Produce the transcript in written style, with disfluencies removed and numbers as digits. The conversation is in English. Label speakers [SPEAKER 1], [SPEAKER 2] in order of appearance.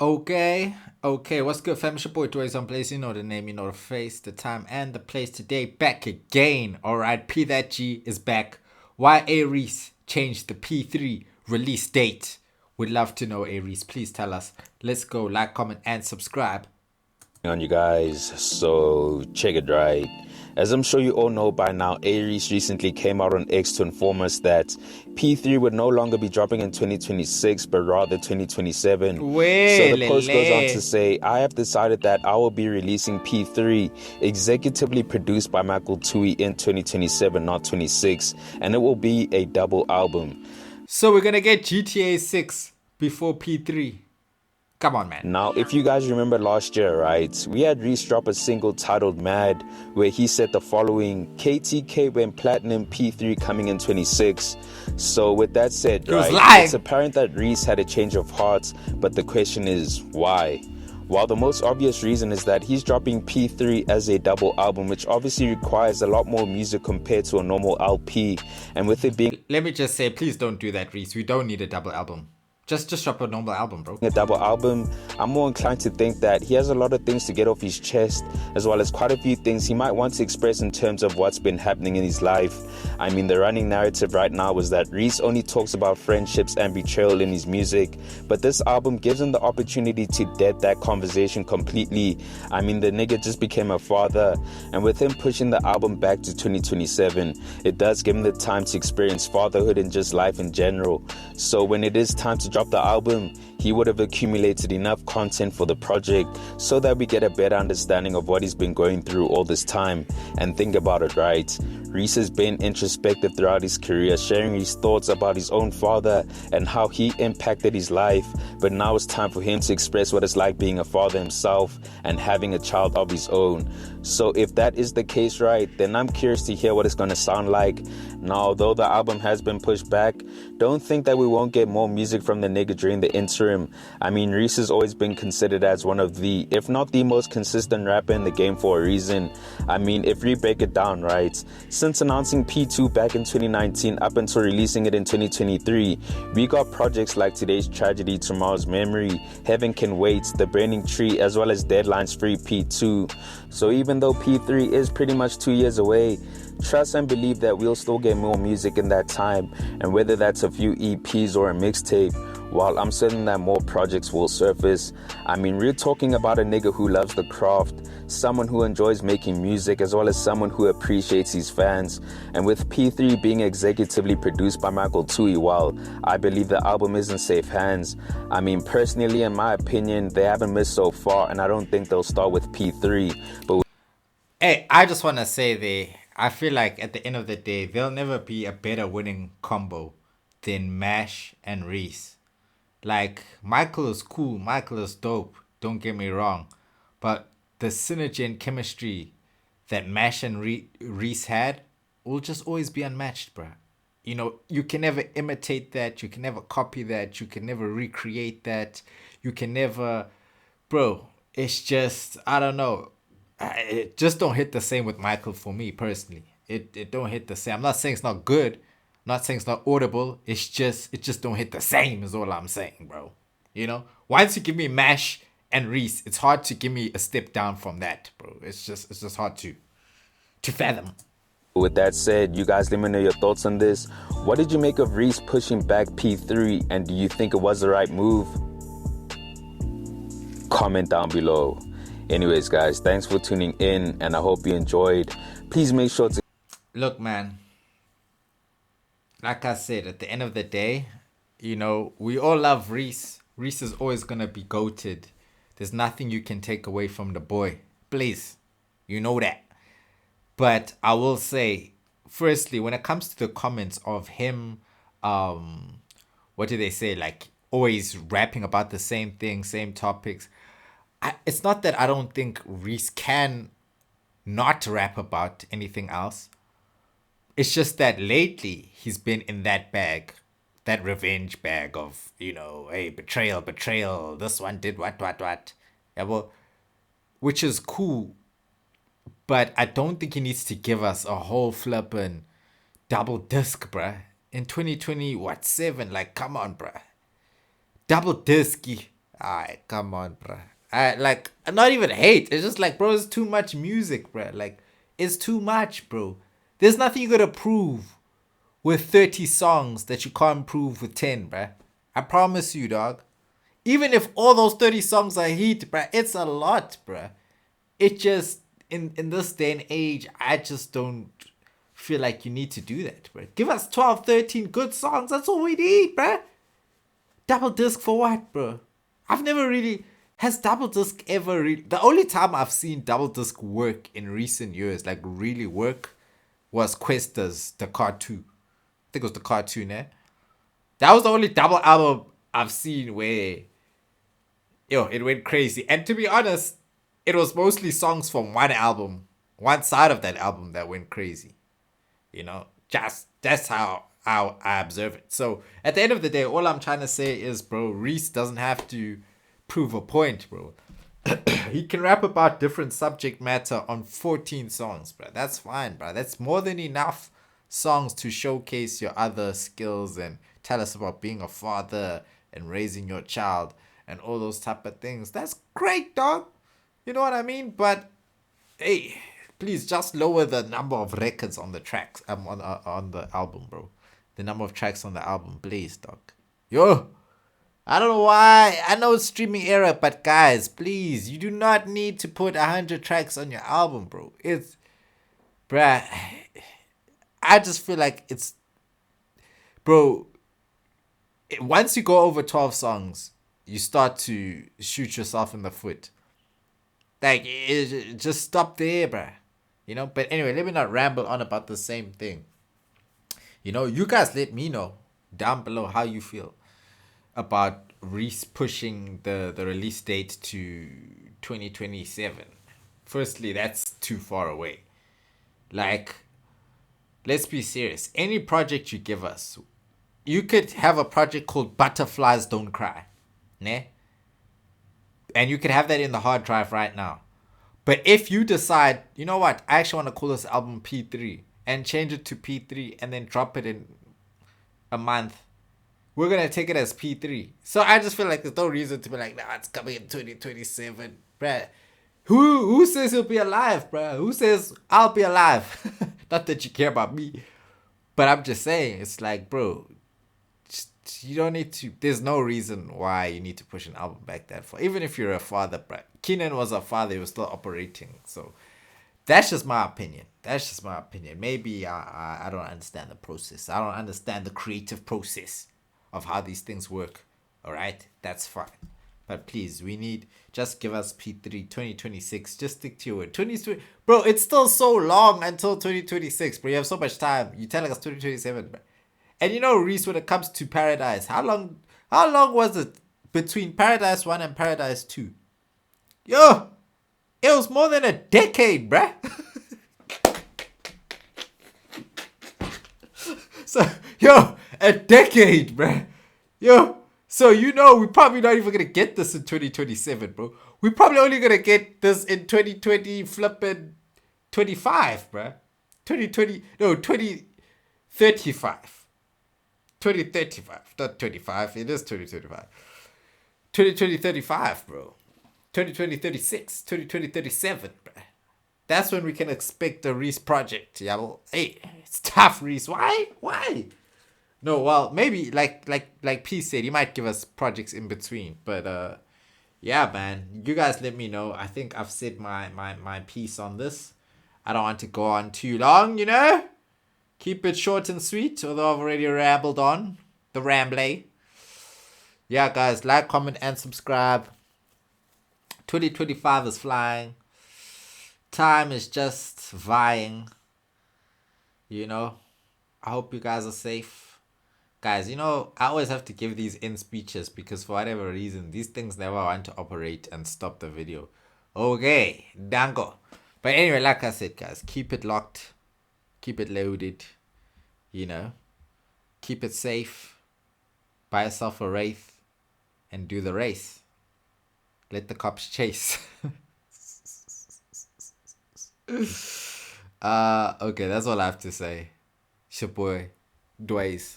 [SPEAKER 1] Okay, what's good, fam? It's your boy Dway's on Blaze. You know the name, you know the face, the time, and the place today. Back again. Alright, P that G is back. Why A-Reece changed the P3 release date? We'd love to know, A-Reece. Please tell us. Let's go, like, comment, and subscribe.
[SPEAKER 2] On you guys, so check it right. As I'm sure you all know by now, A-Reece recently came out on X to inform us that P3 would no longer be dropping in 2026 but rather 2027. So the post goes on to say, I have decided that I will be releasing P3 executively produced by Michael Tui in 2027, not 26, and it will be a double album.
[SPEAKER 1] So we're gonna get GTA 6 before P3. Come on, man.
[SPEAKER 2] Now, if you guys remember last year, right, we had Reece drop a single titled Mad, where he said the following: KTK went platinum, P3 coming in 26. So with that said, right, it's apparent that Reece had a change of heart, but the question is, why? While the most obvious reason is that he's dropping P3 as a double album, which obviously requires a lot more music compared to a normal LP, and with it being...
[SPEAKER 1] Let me just say, please don't do that, Reece. We don't need a double album. Just drop a normal album, bro.
[SPEAKER 2] A double album, I'm more inclined to think that he has a lot of things to get off his chest, as well as quite a few things he might want to express in terms of what's been happening in his life. I mean, the running narrative right now was that Reece only talks about friendships and betrayal in his music, but this album gives him the opportunity to dead that conversation completely. I mean, the nigga just became a father, and with him pushing the album back to 2027, it does give him the time to experience fatherhood and just life in general. So when it is time to drop the album, he would have accumulated enough content for the project so that we get a better understanding of what he's been going through all this time. And think about it, right? Reece has been introspective throughout his career, sharing his thoughts about his own father and how he impacted his life. But now it's time for him to express what it's like being a father himself and having a child of his own. So if that is the case, right, then I'm curious to hear what it's going to sound like. Now, although the album has been pushed back, don't think that we won't get more music from the nigga during the interim. I mean, Reece has always been considered as one of the, if not the most consistent rapper in the game for a reason. I mean, if we break it down, right, since announcing P2 back in 2019 up until releasing it in 2023, we got projects like Today's Tragedy, Tomorrow's Memory, Heaven Can Wait, The Burning Tree, as well as Deadline's Free P2. So even though P3 is pretty much 2 years away, trust and believe that we'll still get more music in that time, and whether that's a few EPs or a mixtape, while I'm certain that more projects will surface. I mean, we're talking about a nigga who loves the craft, someone who enjoys making music, as well as someone who appreciates his fans. And with P3 being executively produced by Michael Tui, while I believe the album is in safe hands, I mean, personally, in my opinion, they haven't missed so far, and I don't think they'll start with P3. But
[SPEAKER 1] hey, I just want to say I feel like at the end of the day, there'll never be a better winning combo than Mash and Reece. Like, Michael is cool, Michael is dope, don't get me wrong. But the synergy and chemistry that Mash and Reece had will just always be unmatched, bruh. You know, you can never imitate that, you can never copy that, you can never recreate that, you can never... Bro, it's just, I don't know. It just don't hit the same with Michael for me, personally. It don't hit the same. I'm not saying it's not good. I'm not saying it's not audible. It just don't hit the same is all I'm saying, bro. You know? Once you give me Mash and Reece, it's hard to give me a step down from that, bro. It's just hard to fathom.
[SPEAKER 2] With that said, you guys let me know your thoughts on this. What did you make of Reece pushing back P3, and do you think it was the right move? Comment down below. Anyways, guys, thanks for tuning in, and I hope you enjoyed. Please make sure to...
[SPEAKER 1] Look, man, like I said, at the end of the day, you know, we all love Reece. Reece is always going to be goated. There's nothing you can take away from the boy. Please, you know that. But I will say, firstly, when it comes to the comments of him, what do they say? Like, always rapping about the same thing, same topics. It's not that I don't think Reece can not rap about anything else. It's just that lately he's been in that bag, that revenge bag of, you know, hey, betrayal, this one did what. Yeah, well, which is cool, but I don't think he needs to give us a whole flippin' double disc, bruh. In 2020, what, 7? Like, come on, bruh. Double disc. Alright, come on, bruh. Like, not even hate. It's just like, bro, it's too much music, bruh. Like, it's too much, bro. There's nothing you gotta prove with 30 songs that you can't prove with 10, bruh. I promise you, dog. Even if all those 30 songs are heat, bruh, it's a lot, bruh. It just, in this day and age, I just don't feel like you need to do that, bruh. Give us 12, 13 good songs. That's all we need, bruh. Double disc for what, bro? I've never really. Has double disc ever really. The only time I've seen double disc work in recent years, like really work, was Questa's The Cartoon. I think it was The Cartoon, eh? That was the only double album I've seen where, it went crazy. And to be honest, it was mostly songs from one album, one side of that album that went crazy. Just that's how I observe it. So at the end of the day, all I'm trying to say is, bro, Reese doesn't have to prove a point, bro. He can rap about different subject matter on 14 songs, bro. That's fine, bro. That's more than enough songs to showcase your other skills and tell us about being a father and raising your child and all those type of things. That's great, dog. You know what I mean? But hey, please just lower the number of records on the tracks on the album, bro. The number of tracks on the album, please, dog. Yo, I don't know why. I know it's streaming era, but guys, please, you do not need to put 100 tracks on your album, bro. Bruh, I just feel like bro. Once you go over 12 songs, you start to shoot yourself in the foot. Like, just stop there, bruh. But anyway, let me not ramble on about the same thing. You guys let me know down below how you feel about Reese pushing the release date to 2027. Firstly, that's too far away. Like, let's be serious. Any project you give us, you could have a project called Butterflies Don't Cry. Ne? And you could have that in the hard drive right now. But if you decide, you know what, I actually want to call this album P3 and change it to P3 and then drop it in a month, we're going to take it as P3. So I just feel like there's no reason to be like, nah, it's coming in 2027. Bruh, who says he'll be alive, bruh? Who says I'll be alive? Not that you care about me. But I'm just saying, it's like, bro, you don't need to. There's no reason why you need to push an album back that far. Even if you're a father, bruh. Kenan was a father, he was still operating. So that's just my opinion. Maybe I don't understand the process. I don't understand the creative process of how these things work. All right, that's fine. But please, just give us P3 2026. Just stick to your word. 2020, bro, it's still so long until 2026, bro. You have so much time. You're telling us 2027, bro. And Reese, when it comes to Paradise, how long was it between Paradise 1 and Paradise 2? Yo, it was more than a decade, bruh. So, a decade, bruh. So we're probably not even gonna get this in 2027, bro. We're probably only gonna get this in 2020 flippin' 25, bruh. 2035. 2035, not 25. It is 2035. 2035, bro. 2036, 2037, bro. That's when we can expect the Reese project. Yeah, well, hey, it's tough, Reese. Why? No, well, maybe like P said, he might give us projects in between. But yeah, man, you guys let me know. I think I've said my piece on this. I don't want to go on too long, Keep it short and sweet, although I've already rambled on. The ramblay. Yeah, guys, like, comment, and subscribe. 2025 is flying. Time is just vying. I hope you guys are safe. Guys, I always have to give these in speeches because for whatever reason, these things never want to operate and stop the video. Okay, dango. But anyway, like I said, guys, keep it locked. Keep it loaded, keep it safe, buy yourself a Wraith, and do the race. Let the cops chase. Okay, that's all I have to say. It's your boy, Dways.